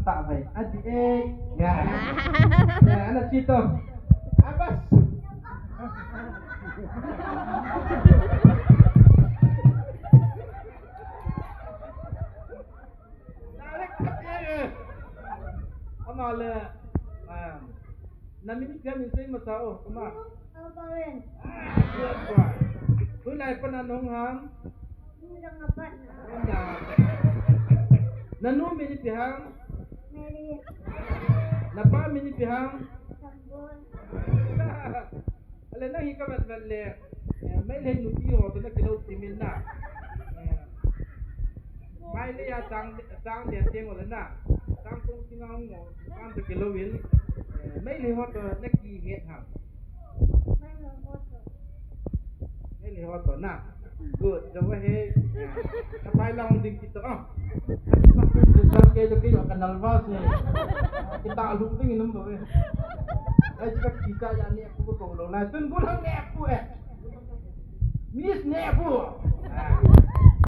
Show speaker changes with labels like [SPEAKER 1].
[SPEAKER 1] tak baik. Adik ya. Ya, anak cito. Abas. Amala. Namin kan isay masao, kuma.
[SPEAKER 2] Apawen.
[SPEAKER 1] Tulay pa nanong ham.
[SPEAKER 2] Murang apat na.
[SPEAKER 1] Nanu minipihang.
[SPEAKER 2] Mary.
[SPEAKER 1] Napa minipihang.
[SPEAKER 2] Sabon.
[SPEAKER 1] Ala nang hikamat balle. May lay nupiyo to nagkilaw timin na. May lay sang de ting wala na. Sang tung singawng mo, sang to kilawin. May lay hot nagki het ham.
[SPEAKER 2] May loto.
[SPEAKER 1] May lay hot na. Good. Jawa he. Kapay lang din kita Kita akan nalwas ni. Kita alung ting inum tu. Jika kita yang ni aku kau long lai tun gulang ni aku Miss ni aku.